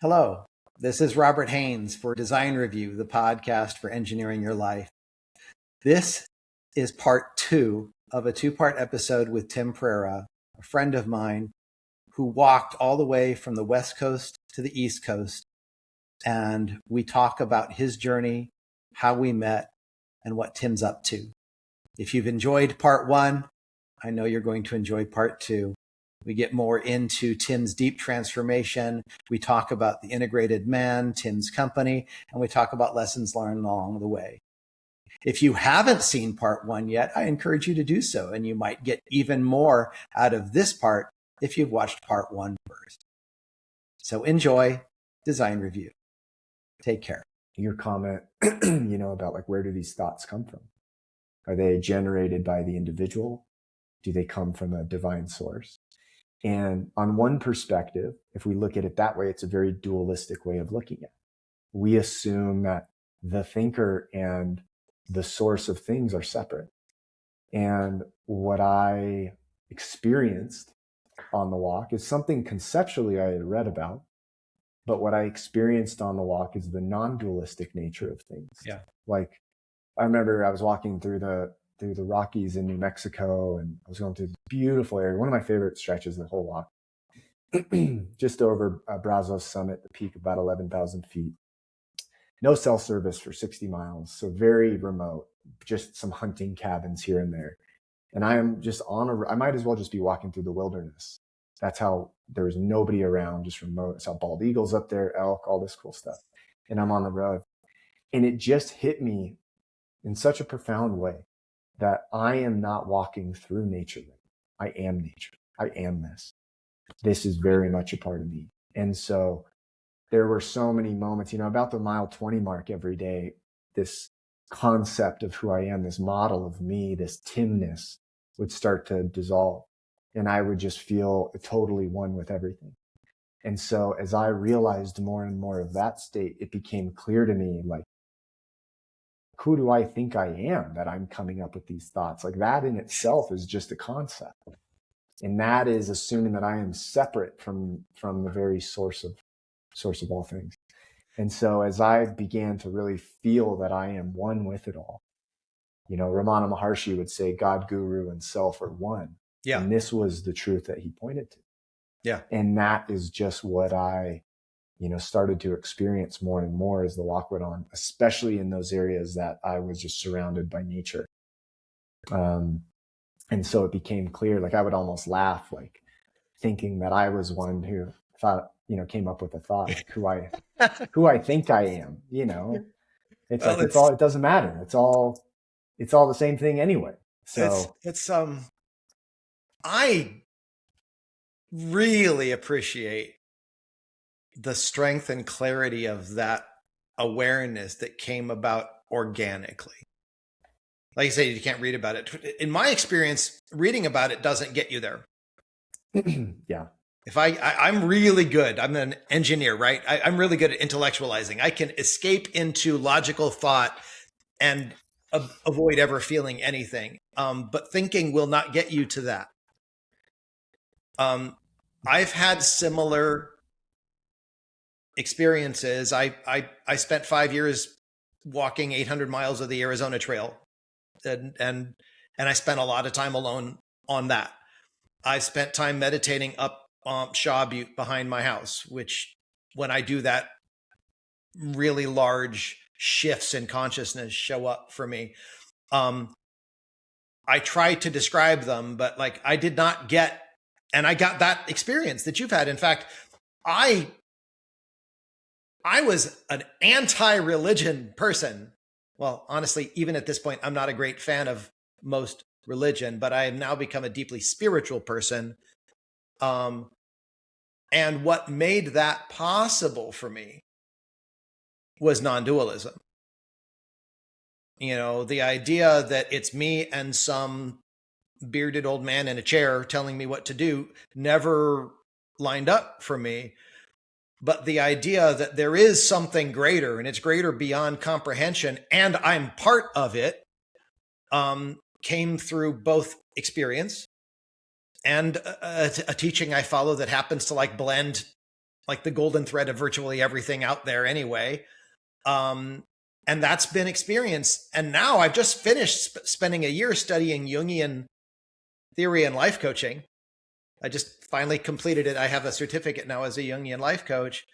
Hello, this is Robert Haynes for Design Review, the podcast for engineering your life. This is part 2 of a 2-part episode with Tim Perreira, a friend of mine who walked all the way from the West Coast to the East Coast. And we talk about his journey, how we met, and what Tim's up to. If you've enjoyed part 1, I know you're going to enjoy part 2. We get more into Tim's deep transformation. We talk about the integrated man, Tim's company, and we talk about lessons learned along the way. If you haven't seen part 1 yet, I encourage you to do so, and you might get even more out of this part if you've watched part 1 first. So enjoy Design Review. Take care. Your comment, about like, where do these thoughts come from? Are they generated by the individual? Do they come from a divine source? And on one perspective, if we look at it that way, it's a very dualistic way of looking at it. We assume that the thinker and the source of things are separate. And what I experienced on the walk is something conceptually I had read about, but what I experienced on the walk is the non-dualistic nature of things. Yeah. Like, I remember I was walking through the Rockies in New Mexico, and I was going through this beautiful area. One of my favorite stretches of the whole walk, just over Brazos Summit, the peak about 11,000 feet. No cell service for 60 miles. So very remote, just some hunting cabins here and there. And I am just I might as well just be walking through the wilderness. That's how there was nobody around, just remote. I saw bald eagles up there, elk, all this cool stuff. And I'm on the road. And it just hit me in such a profound way that I am not walking through nature. I am nature. I am this. This is very much a part of me. And so there were so many moments, about the mile 20 mark every day, this concept of who I am, this model of me, this Timness would start to dissolve. And I would just feel totally one with everything. And so as I realized more and more of that state, it became clear to me, like, who do I think I am that I'm coming up with these thoughts? Like, that in itself is just a concept. And that is assuming that I am separate from the very source of all things. And so as I began to really feel that I am one with it all, Ramana Maharshi would say God, guru, and self are one. Yeah. And this was the truth that he pointed to. Yeah. And that is just what I started to experience more and more as the walk went on, especially in those areas that I was just surrounded by nature. And so it became clear, like I would almost laugh, like thinking that I was one who thought, came up with a thought, like who I think I am, It's well, like, it doesn't matter. It's all the same thing anyway. So I really appreciate the strength and clarity of that awareness that came about organically. Like you say, you can't read about it. In my experience, reading about it doesn't get you there. Yeah. If I'm really good, I'm an engineer, right? I'm really good at intellectualizing. I can escape into logical thought and avoid ever feeling anything. But thinking will not get you to that. I've had similar experiences. I spent 5 years walking 800 miles of the Arizona Trail, and I spent a lot of time alone on that. I spent time meditating up Shaw Butte behind my house, which when I do that, really large shifts in consciousness show up for me. I tried to describe them, but like I did not get, and I got that experience that you've had. In fact, I was an anti-religion person. Well, honestly, even at this point, I'm not a great fan of most religion, but I have now become a deeply spiritual person. And what made that possible for me was non-dualism. The idea that it's me and some bearded old man in a chair telling me what to do never lined up for me. But the idea that there is something greater, and it's greater beyond comprehension, and I'm part of it, came through both experience and a teaching I follow that happens to like blend like the golden thread of virtually everything out there anyway. And that's been experience. And now I've just finished spending a year studying Jungian theory and life coaching. I just finally completed it. I have a certificate now as a Jungian life coach.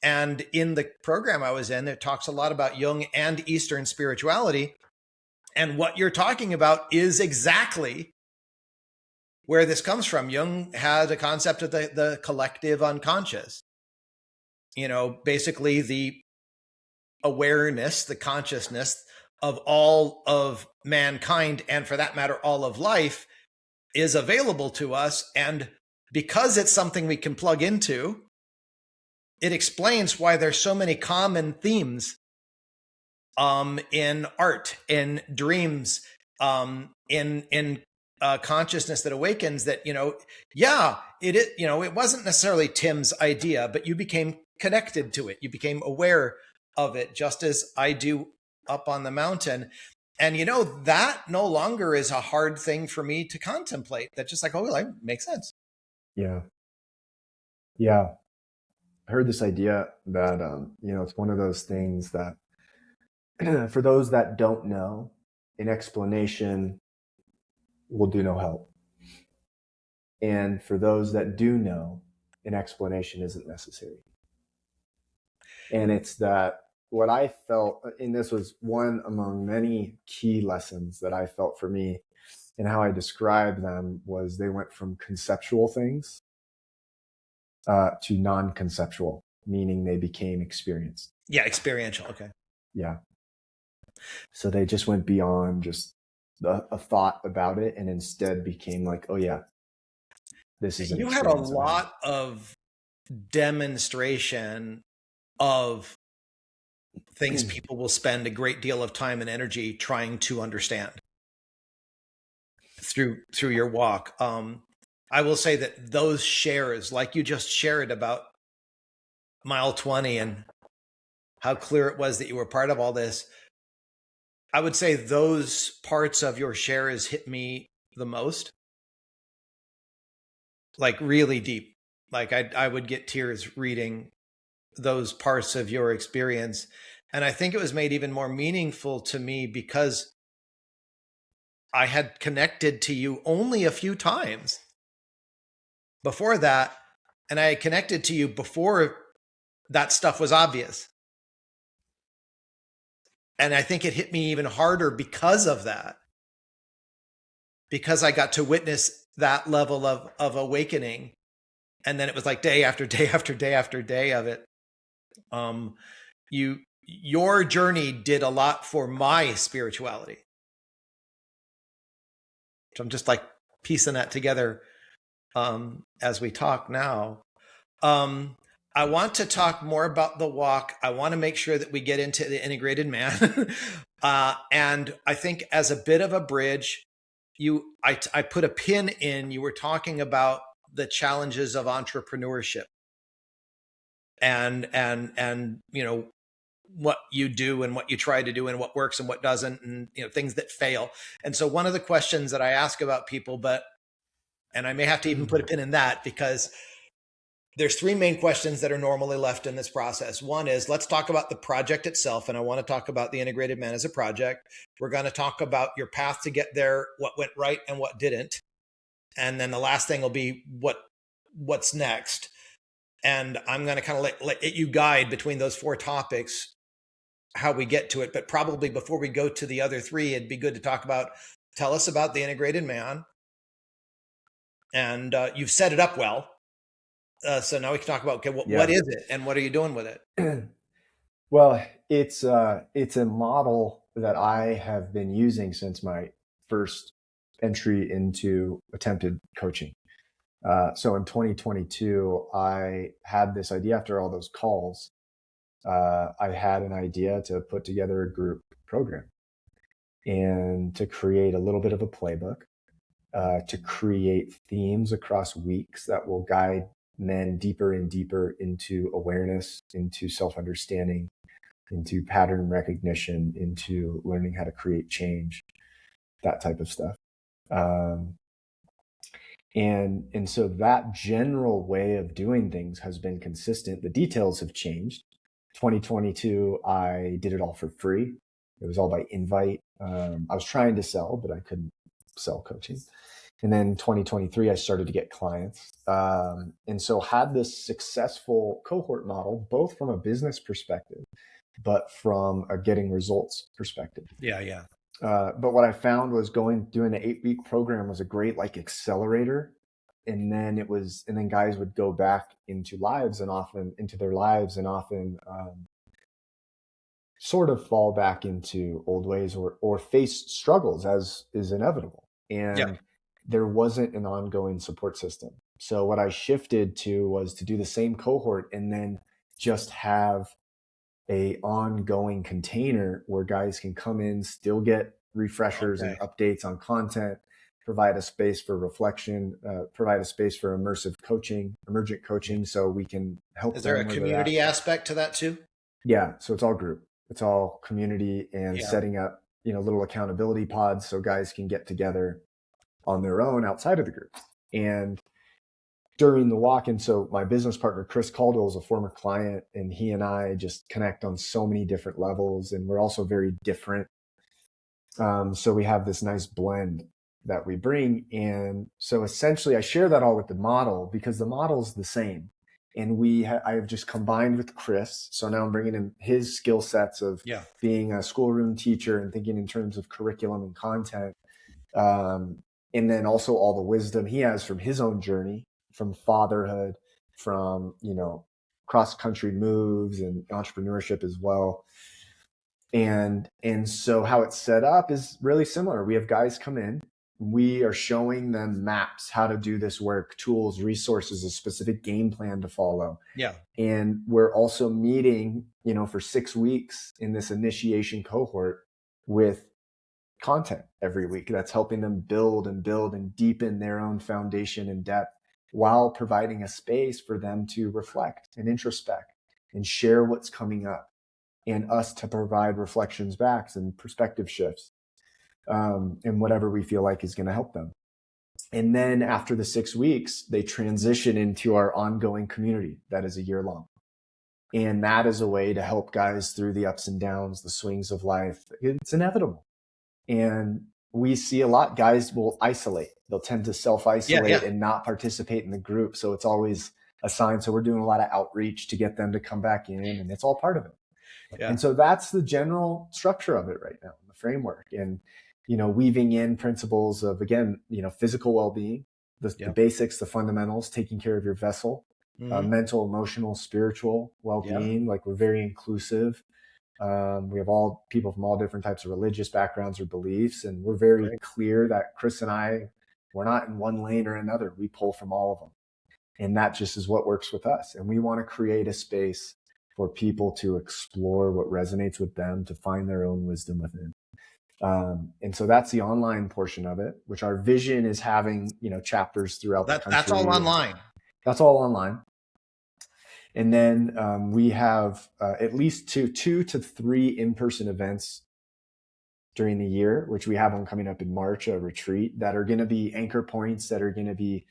And in the program I was in, it talks a lot about Jung and Eastern spirituality. And what you're talking about is exactly where this comes from. Jung had a concept of the collective unconscious. Basically the awareness, the consciousness of all of mankind, and for that matter, all of life, is available to us. And because it's something we can plug into, it explains why there's so many common themes in art, in dreams, in consciousness that awakens. That it wasn't necessarily Tim's idea, but you became connected to it. You became aware of it, just as I do up on the mountain. And that no longer is a hard thing for me to contemplate. That's just like, oh, well, that makes sense. Yeah. I heard this idea that it's one of those things that for those that don't know, an explanation will do no help. And for those that do know, an explanation isn't necessary. And it's that what I felt, and this was one among many key lessons that I felt for me, and how I describe them was they went from conceptual things to non-conceptual, meaning they became experienced. Yeah, experiential. Okay. Yeah. So they just went beyond just a thought about it, and instead became like, oh yeah, this is an You had a lot of demonstration of things people will spend a great deal of time and energy trying to understand through your walk. I will say that those shares, like you just shared about mile 20 and how clear it was that you were part of all this, I would say those parts of your shares hit me the most, like really deep. Like I would get tears reading those parts of your experience. And I think it was made even more meaningful to me because I had connected to you only a few times before that. And I had connected to you before that stuff was obvious. And I think it hit me even harder because of that, because I got to witness that level of awakening. And then it was like day after day after day after day of it. Your journey did a lot for my spirituality. So I'm just like piecing that together as we talk now. I want to talk more about the walk. I want to make sure that we get into the integrated man. And I think as a bit of a bridge, I put a pin in, you were talking about the challenges of entrepreneurship and what you do and what you try to do and what works and what doesn't, and things that fail. And so one of the questions that I ask about people, and I may have to even put a pin in that, because there's three main questions that are normally left in this process. One is, let's talk about the project itself. And I want to talk about the integrated man as a project. We're going to talk about your path to get there, what went right and what didn't. And then the last thing will be what's next. And I'm going to kind of let you guide between those four topics how we get to it. But probably before we go to the other three, it'd be good to tell us about the integrated man. And you've set it up well. So now we can talk about, okay, what is it and what are you doing with it? Well, it's a model that I have been using since my first entry into attempted coaching. So in 2022, I had this idea after all those calls. I had an idea to put together a group program and to create a little bit of a playbook, to create themes across weeks that will guide men deeper and deeper into awareness, into self-understanding, into pattern recognition, into learning how to create change, that type of stuff. And so that general way of doing things has been consistent. The details have changed. 2022, I did it all for free. It was all by invite. I was trying to sell, but I couldn't sell coaching. And then 2023, I started to get clients. And so had this successful cohort model, both from a business perspective, but from a getting results perspective. Yeah. But what I found was doing the 8-week program was a great like accelerator. And then guys would go back into their lives and often sort of fall back into old ways or face struggles, as is inevitable. And there wasn't an ongoing support system. So what I shifted to was to do the same cohort and then just have a ongoing container where guys can come in, still get refreshers and updates on content, provide a space for reflection, provide a space for emergent coaching, so we can help. Is there a community aspect to that too? Yeah, so it's all group, it's all community, and setting up little accountability pods so guys can get together on their own outside of the group. And during the walk, and so my business partner, Chris Caldwell, is a former client, and he and I just connect on so many different levels, and we're also very different. So we have this nice blend that we bring. And so essentially I share that all with the model because the model is the same. And I have just combined with Chris. So now I'm bringing in his skill sets of being a schoolroom teacher and thinking in terms of curriculum and content. And then also all the wisdom he has from his own journey, from fatherhood, from, cross-country moves and entrepreneurship as well. And so how it's set up is really similar. We have guys come in, we are showing them maps, how to do this work, tools, resources, a specific game plan to follow. Yeah. And we're also meeting, for 6 weeks in this initiation cohort with content every week that's helping them build and deepen their own foundation and depth, while providing a space for them to reflect and introspect and share what's coming up, and us to provide reflections back and perspective shifts, and whatever we feel like is going to help them. And then after the 6 weeks, they transition into our ongoing community that is a year long. And that is a way to help guys through the ups and downs, the swings of life. It's inevitable. And we see a lot, guys will isolate. They'll tend to self-isolate and not participate in the group. So it's always a sign. So we're doing a lot of outreach to get them to come back in, and it's all part of it. Yeah. And so that's the general structure of it right now, the framework. And, weaving in principles of, again, physical well-being, the basics, the fundamentals, taking care of your vessel, mental, emotional, spiritual well-being. Like, we're very inclusive. We have all people from all different types of religious backgrounds or beliefs. And we're very clear that Chris and I, we're not in one lane or another. We pull from all of them. And that just is what works with us. And we want to create a space for people to explore what resonates with them, to find their own wisdom within. And so that's the online portion of it, which our vision is having, chapters throughout the country. That's all online. That's all online. And then we have at least two to three in-person events during the year, which we have one coming up in March, a retreat, that are going to be anchor points, that are going to be,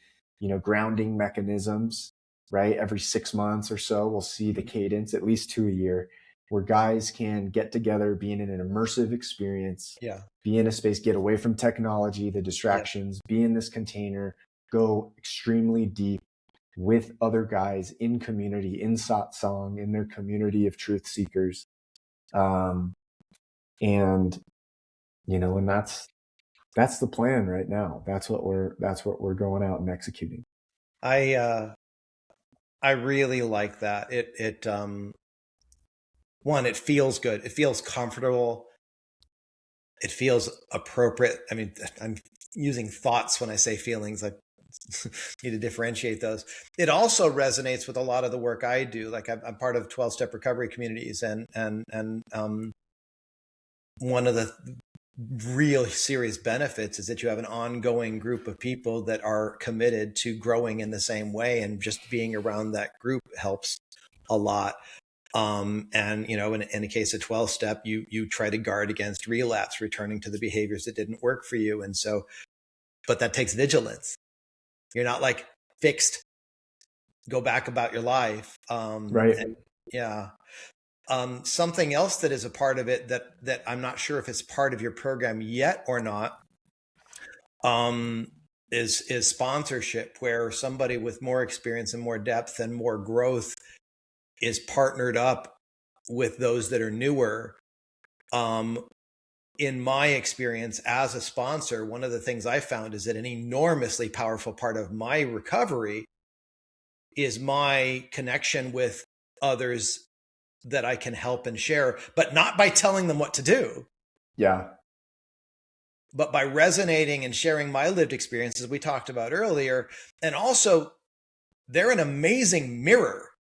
grounding mechanisms, right? Every 6 months or so, we'll see the cadence, at least 2 a year, where guys can get together, be in an immersive experience, be in a space, get away from technology, the distractions, be in this container, go extremely deep with other guys in community, in satsang, in their community of truth seekers. And, and that's the plan right now. That's what we're going out and executing. I really like that. One, it feels good. It feels comfortable. It feels appropriate. I mean, I'm using thoughts when I say feelings. I need to differentiate those. It also resonates with a lot of the work I do. Like, I'm part of 12-step recovery communities, and one of the real serious benefits is that you have an ongoing group of people that are committed to growing in the same way, and just being around that group helps a lot. And, in the case of 12-step, you try to guard against relapse, returning to the behaviors that didn't work for you. And so, but that takes vigilance. You're not like fixed, go back about your life. Right. And yeah. Something else that is a part of it that I'm not sure if it's part of your program yet or not, is sponsorship, where somebody with more experience and more depth and more growth is partnered up with those that are newer. In my experience as a sponsor, one of the things I found is that an enormously powerful part of my recovery is my connection with others that I can help and share, but not by telling them what to do. Yeah. But by resonating and sharing my lived experiences we talked about earlier. And also, they're an amazing mirror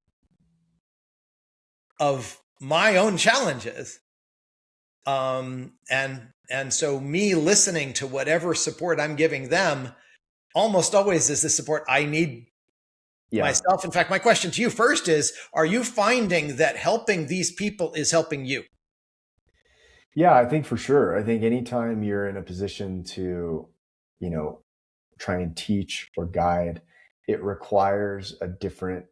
of my own challenges. And so me listening to whatever support I'm giving them almost always is the support I need myself. In fact, my question to you first is, are you finding that helping these people is helping you? Yeah, I think for sure. I think anytime you're in a position to, try and teach or guide, it requires a different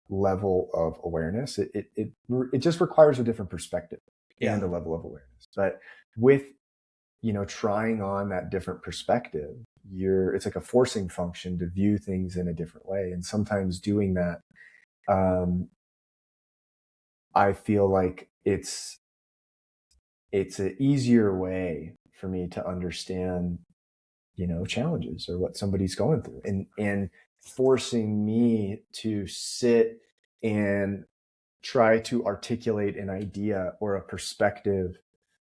level of awareness. It just requires a different perspective and a level of awareness. But with, trying on that different perspective, it's like a forcing function to view things in a different way. And sometimes doing that, I feel like it's an easier way for me to understand, challenges or what somebody's going through, and forcing me to sit and try to articulate an idea or a perspective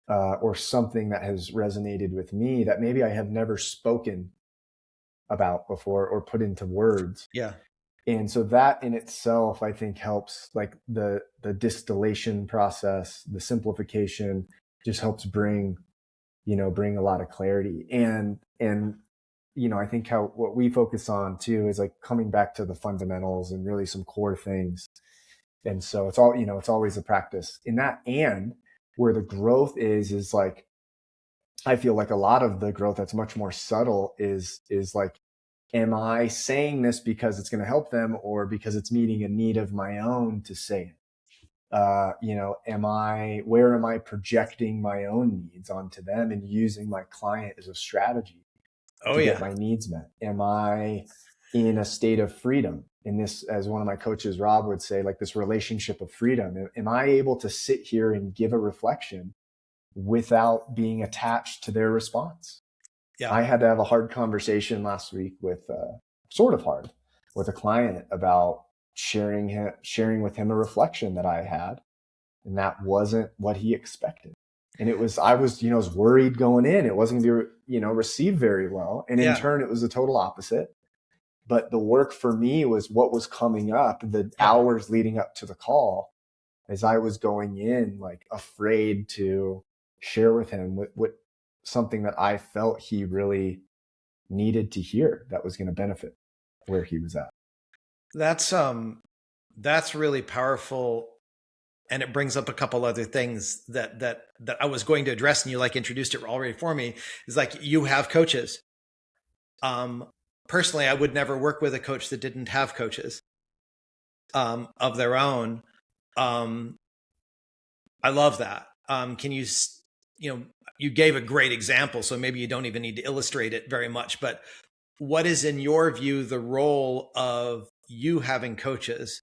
or something that has resonated with me that maybe I have never spoken about before or put into words. Yeah. And so that in itself, I think helps, like the distillation process, the simplification just helps bring a lot of clarity. And I think what we focus on too is like coming back to the fundamentals and really some core things. And so it's always a practice in that. And where the growth is like, I feel like a lot of the growth that's much more subtle is like, am I saying this because it's going to help them or because it's meeting a need of my own to say it? Where am I projecting my own needs onto them and using my client as a strategy to get my needs met? Am I in a state of freedom? In this, as one of my coaches, Rob, would say, like this relationship of freedom. Am I able to sit here and give a reflection without being attached to their response? Yeah. I had to have a hard conversation last week with a client about sharing with him a reflection that I had, and that wasn't what he expected. And I was worried going in. It wasn't going to be, received very well. And in turn, it was the total opposite. But the work for me was what was coming up the hours leading up to the call, as I was going in, like afraid to share with him what something that I felt he really needed to hear that was going to benefit where he was at. That's really powerful. And it brings up a couple other things that I was going to address, and you like introduced it already for me, is like, you have coaches. Personally, I would never work with a coach that didn't have coaches of their own. I love that. Can you gave a great example, so maybe you don't even need to illustrate it very much, but what is, in your view, the role of you having coaches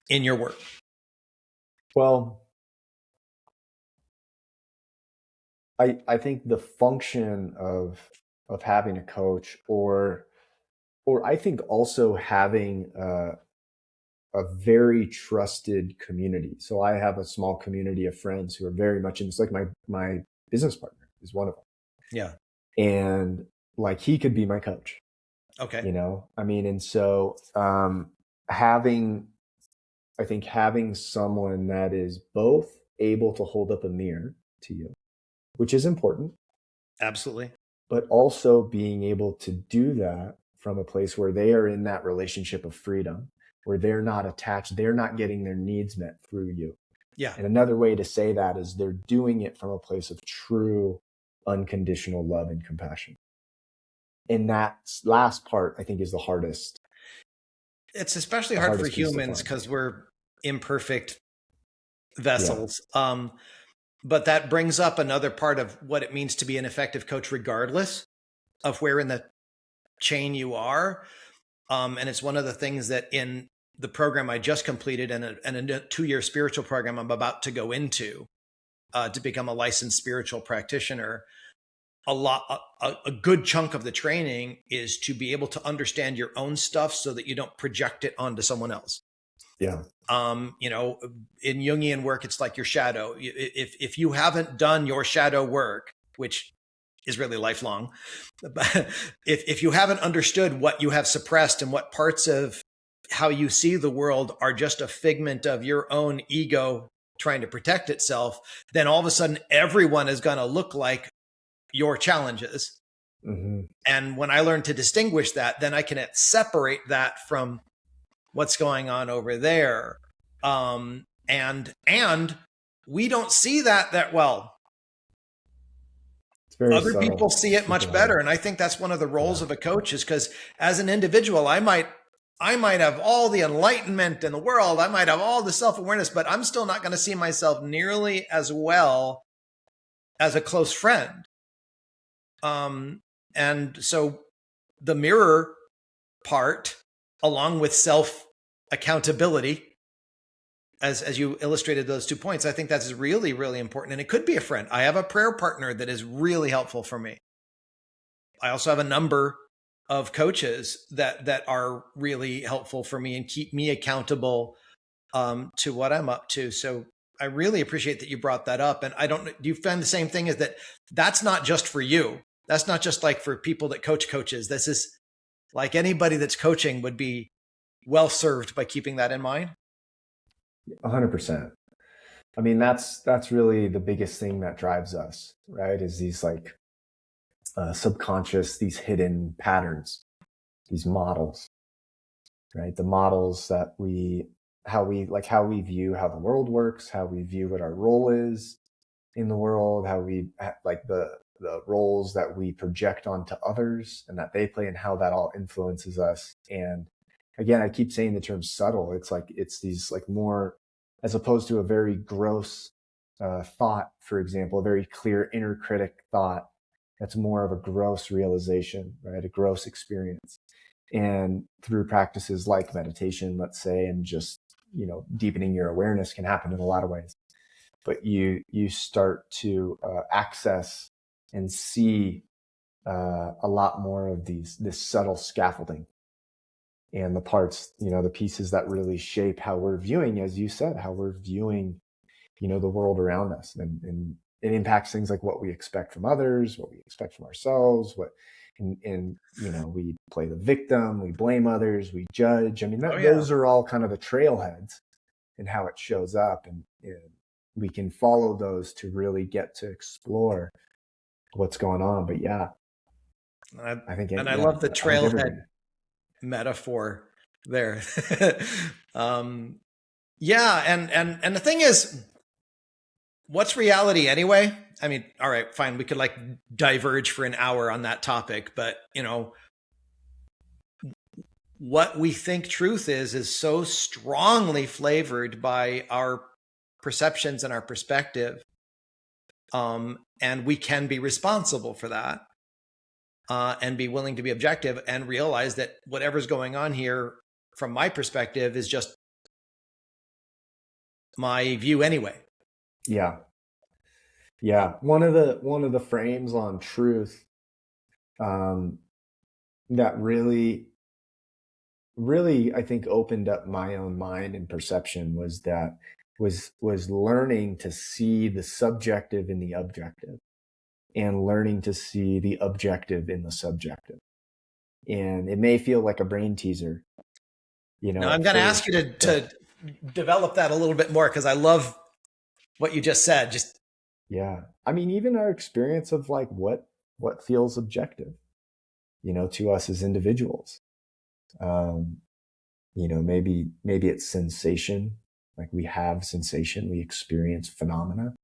in your work? Well, I think the function of having a coach, or I think also having a very trusted community. So I have a small community of friends who are very much in this. Like my business partner is one of them. Yeah. And like, he could be my coach. Okay. And so having someone that is both able to hold up a mirror to you, which is important. Absolutely. But also being able to do that from a place where they are in that relationship of freedom, where they're not attached, they're not getting their needs met through you. Yeah. And another way to say that is they're doing it from a place of true unconditional love and compassion. And that last part, I think, is the hardest. It's especially hard for humans because we're imperfect vessels. Yeah. But that brings up another part of what it means to be an effective coach, regardless of where in the chain you are. And it's one of the things that in the program I just completed and a 2-year spiritual program I'm about to go into to become a licensed spiritual practitioner, a good chunk of the training is to be able to understand your own stuff so that you don't project it onto someone else. Yeah. You know, in Jungian work, it's like your shadow. If you haven't done your shadow work, which is really lifelong, but if you haven't understood what you have suppressed and what parts of how you see the world are just a figment of your own ego trying to protect itself, then all of a sudden everyone is going to look like your challenges. Mm-hmm. And when I learn to distinguish that, then I can separate that from what's going on over there. And we don't see that well. Other subtle. People see it much better. And I think that's one of the roles of a coach, is because as an individual, I might have all the enlightenment in the world. I might have all the self-awareness, but I'm still not going to see myself nearly as well as a close friend. And so the mirror part, along with self accountability, as you illustrated those 2 points, I think that's really, really important. And it could be a friend. I have a prayer partner that is really helpful for me. I also have a number of coaches that are really helpful for me and keep me accountable to what I'm up to. So I really appreciate that you brought that up. And do you find the same thing, is that that's not just for you? That's not just like for people that coaches. This is like anybody that's coaching would be well served by keeping that in mind. 100%. I mean, that's really the biggest thing that drives us, right? Is these like subconscious, these hidden patterns, these models, right? The models that how we view how the world works, how we view what our role is in the world, how we like the roles that we project onto others and that they play, and how that all influences us. And again, I keep saying the term subtle. It's these like more, as opposed to a very gross thought, for example, a very clear inner critic thought. That's more of a gross realization, right? A gross experience. And through practices like meditation, let's say, and just, you know, deepening your awareness can happen in a lot of ways. But you start to access and see a lot more of this subtle scaffolding, and the parts, you know, the pieces that really shape how we're viewing, as you said, how we're viewing, you know, the world around us. And it impacts things like what we expect from others, what we expect from ourselves, and you know, we play the victim, we blame others, we judge. I mean, those are all kind of the trailheads and how it shows up. And we can follow those to really get to explore what's going on. But yeah, I think, I love the trailhead metaphor there. Yeah. And the thing is, what's reality anyway? I mean, all right, fine. We could like diverge for an hour on that topic, but you know, what we think truth is so strongly flavored by our perceptions and our perspective. And we can be responsible for that. And be willing to be objective and realize that whatever's going on here from my perspective is just my view anyway. Yeah. Yeah. One of the frames on truth that really, I think, opened up my own mind and perception was learning to see the subjective in the objective, and learning to see the objective in the subjective. And it may feel like a brain teaser, you know. Now, I'm going to ask you to develop that a little bit more, because I love what you just said. Yeah. I mean, even our experience of like what feels objective, you know, to us as individuals. You know, maybe it's sensation, like we have sensation, we experience phenomena,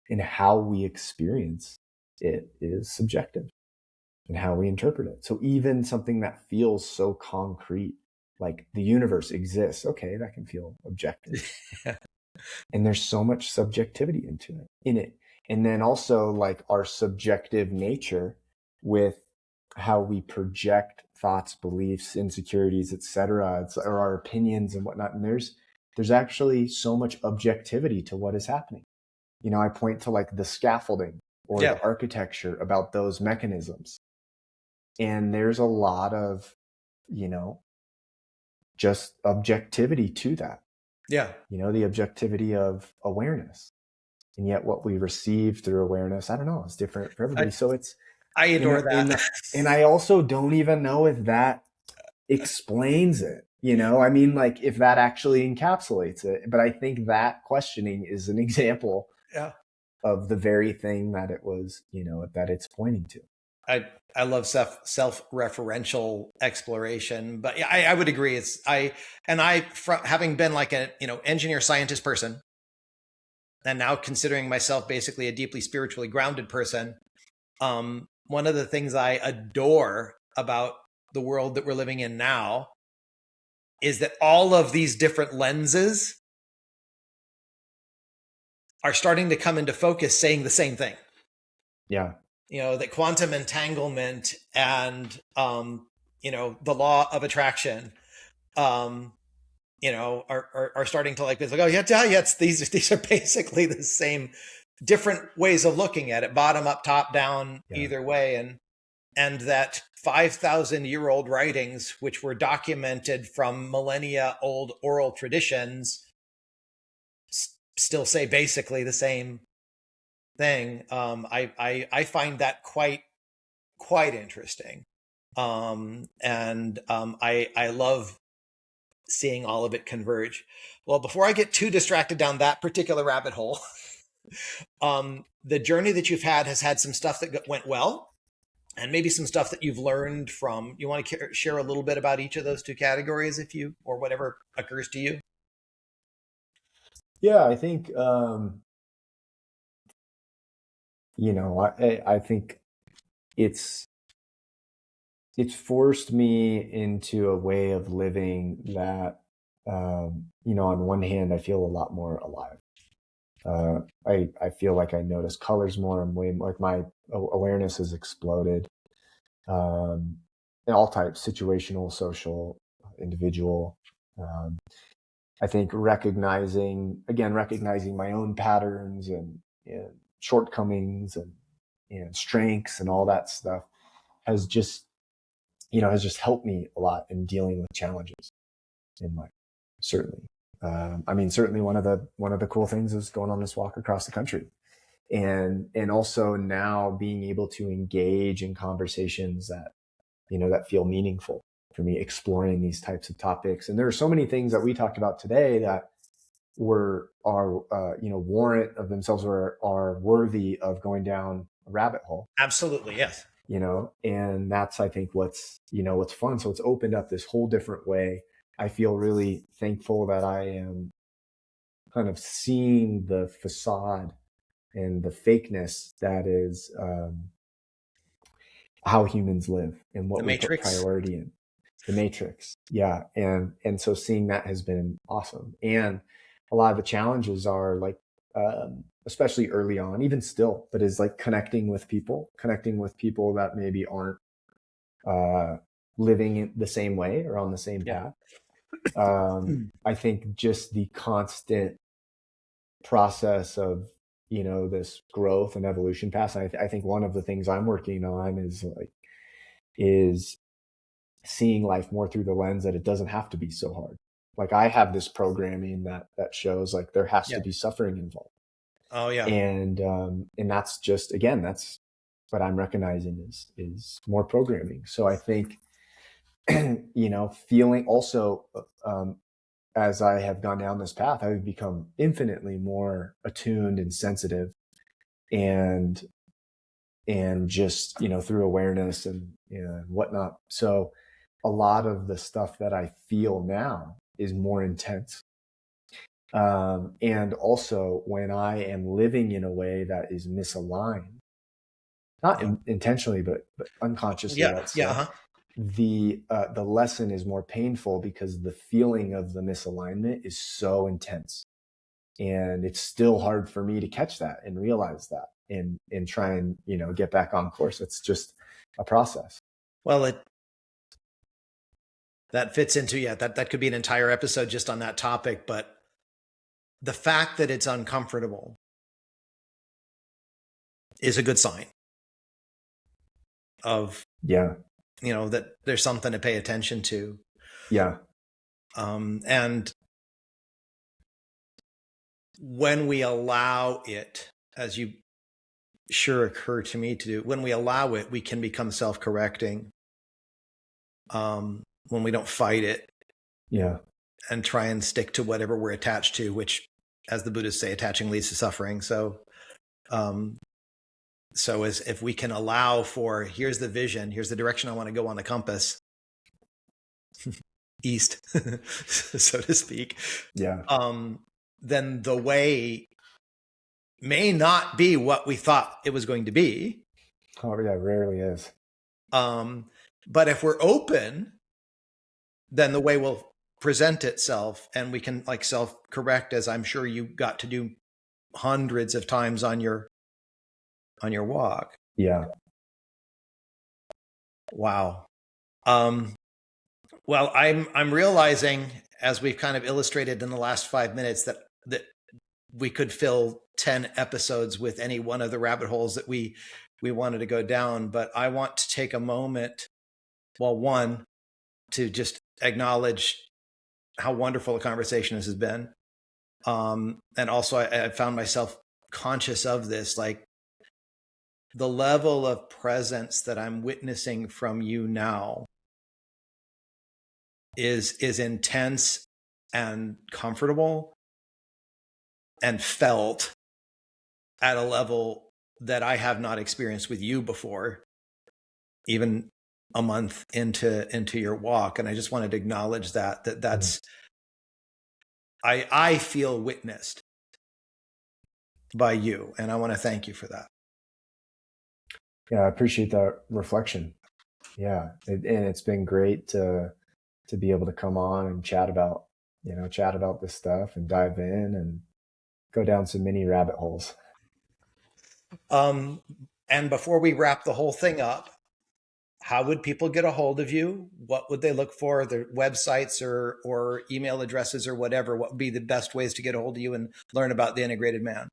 and how we experience it is subjective. and how we interpret it. So even something that feels so concrete, like the universe exists, okay, that can feel objective. And there's so much subjectivity in it. And then also like our subjective nature with how we project thoughts, beliefs, insecurities, etc., or our opinions and whatnot. And there's actually so much objectivity to what is happening. You know, I point to like the scaffolding or the architecture about those mechanisms. And there's a lot of, you know, just objectivity to that. Yeah. You know, the objectivity of awareness. And yet what we receive through awareness, I don't know, it's different for everybody. I adore that. And I also don't even know if that explains it. You know, I mean, like if that actually encapsulates it. But I think that questioning is an example of the very thing that it was, you know, that it's pointing to. I love self-referential exploration, but yeah, I would agree. Having been like a, you know, engineer scientist person, and now considering myself basically a deeply spiritually grounded person, one of the things I adore about the world that we're living in now is that all of these different lenses are starting to come into focus saying the same thing. Yeah. You know, that quantum entanglement and, you know, the law of attraction, you know, are starting to like, it's like, oh yeah, these are basically the same, different ways of looking at it, bottom up, top down, either way. And that 5,000-year-old writings, which were documented from millennia old oral traditions, still say basically the same thing. I find that quite interesting. I love seeing all of it converge. Well, before I get too distracted down that particular rabbit hole, the journey that you've had has had some stuff that went well, and maybe some stuff that you've learned from. You want to share a little bit about each of those two categories, or whatever occurs to you? Yeah, I think, you know, I think it's forced me into a way of living that, you know, on one hand, I feel a lot more alive. I feel like I notice colors more. I'm way like my awareness has exploded. In all types, situational, social, individual. I think recognizing my own patterns and shortcomings and strengths and all that stuff has just helped me a lot in dealing with challenges in life. Certainly. I mean, certainly one of the cool things is going on this walk across the country, and also now being able to engage in conversations that, you know, that feel meaningful for me, exploring these types of topics. And there are so many things that we talked about today that you know, warrant of themselves, or are worthy of going down a rabbit hole. Absolutely, yes. You know, and that's, I think, what's fun. So it's opened up this whole different way. I feel really thankful that I am kind of seeing the facade and the fakeness that is, how humans live and what we put priority in. The matrix. Yeah. And so seeing that has been awesome. And a lot of the challenges are like, especially early on, even still, but is like connecting with people that maybe aren't, living in the same way or on the same path. I think just the constant process of, you know, this growth and evolution path. I think one of the things I'm working on is seeing life more through the lens that it doesn't have to be so hard. Like I have this programming that shows like there has to be suffering involved. Oh yeah. And that's just, again, that's what I'm recognizing is more programming. So I think, you know, feeling also, as I have gone down this path, I've become infinitely more attuned and sensitive, and just, you know, through awareness and whatnot. So a lot of the stuff that I feel now is more intense. And also when I am living in a way that is misaligned, not intentionally, but unconsciously, Yeah. let's Yeah. say, Uh-huh. the lesson is more painful because the feeling of the misalignment is so intense. And it's still hard for me to catch that and realize that and try and, get back on course. It's just a process. Well, that fits into, that could be an entire episode just on that topic. But the fact that it's uncomfortable is a good sign of, Yeah. that there's something to pay attention to. Yeah. And when we allow it, as you sure occur to me to do, when we allow it, we can become self-correcting. When we don't fight it. Yeah. And try and stick to whatever we're attached to, which, as the Buddhists say, attaching leads to suffering. So as if we can allow for, here's the vision, here's the direction I want to go on the compass, east, so to speak. Yeah. Then the way may not be what we thought it was going to be. Oh yeah, it rarely is. But if we're open, then the way will present itself, and we can self-correct, as I'm sure you got to do hundreds of times on your walk. Yeah. Wow. Well, I'm realizing, as we've kind of illustrated in the last 5 minutes, that we could fill 10 episodes with any one of the rabbit holes that we wanted to go down. But I want to take a moment, one, to just acknowledge how wonderful a conversation this has been. And also I found myself conscious of this, like the level of presence that I'm witnessing from you now is intense and comfortable and felt at a level that I have not experienced with you before, even a month into your walk. And I just wanted to acknowledge that's, I feel witnessed by you, and I want to thank you for that. Yeah, I appreciate that reflection. Yeah, and it's been great to be able to come on and chat about this stuff and dive in and go down some mini rabbit holes. And before we wrap the whole thing up, how would people get a hold of you? What would they look for? Their websites or email addresses or whatever? What would be the best ways to get a hold of you and learn about the Integrated Man?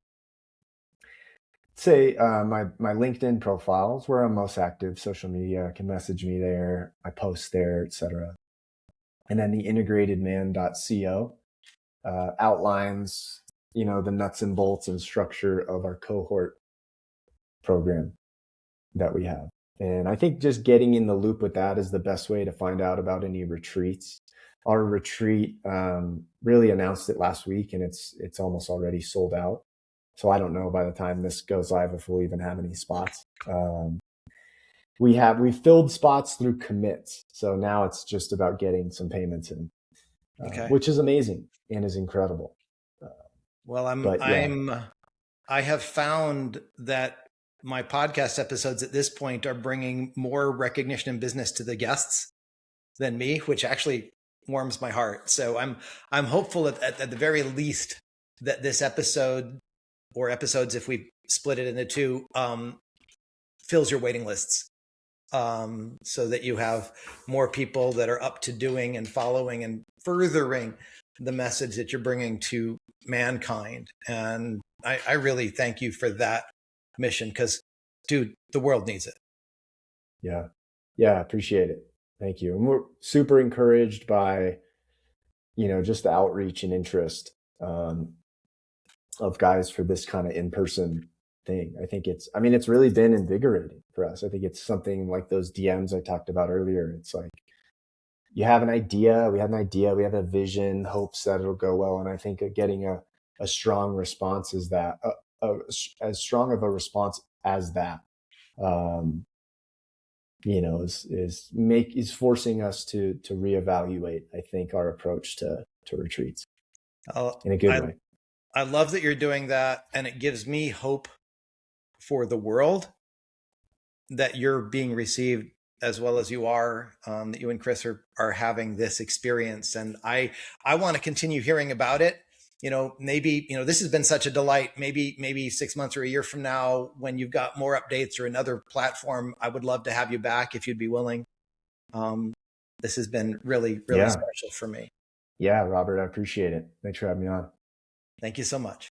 Say my LinkedIn profile is where I'm most active. Social media, can message me there. I post there, etc. And then the integratedman.co outlines, the nuts and bolts and structure of our cohort program that we have. And I think just getting in the loop with that is the best way to find out about any retreats. Our retreat really announced it last week, and it's almost already sold out. So I don't know by the time this goes live if we'll even have any spots. We filled spots through commits. So now it's just about getting some payments in, which is amazing and is incredible. Well, I have found that my podcast episodes at this point are bringing more recognition and business to the guests than me, which actually warms my heart. So I'm hopeful at the very least that this episode, or episodes if we split it into two, fills your waiting lists, so that you have more people that are up to doing and following and furthering the message that you're bringing to mankind. And I really thank you for that mission, because, dude, the world needs it. Yeah, appreciate it. Thank you. And we're super encouraged by, just the outreach and interest of guys for this kind of in-person thing. I think it's really been invigorating for us. I think it's something like those DMs I talked about earlier. It's like, you have an idea, we have a vision, hopes that it'll go well. And I think getting a strong response is that, as strong of a response as that, is forcing us to reevaluate, I think, our approach to retreats in a good way. I love that you're doing that, and it gives me hope for the world, that you're being received as well as you are, that you and Chris are having this experience. And I want to continue hearing about it. Maybe, this has been such a delight. Maybe 6 months or a year from now, when you've got more updates or another platform, I would love to have you back if you'd be willing. This has been really, really special for me. Yeah, Robert, I appreciate it. Thanks for having me on. Thank you so much.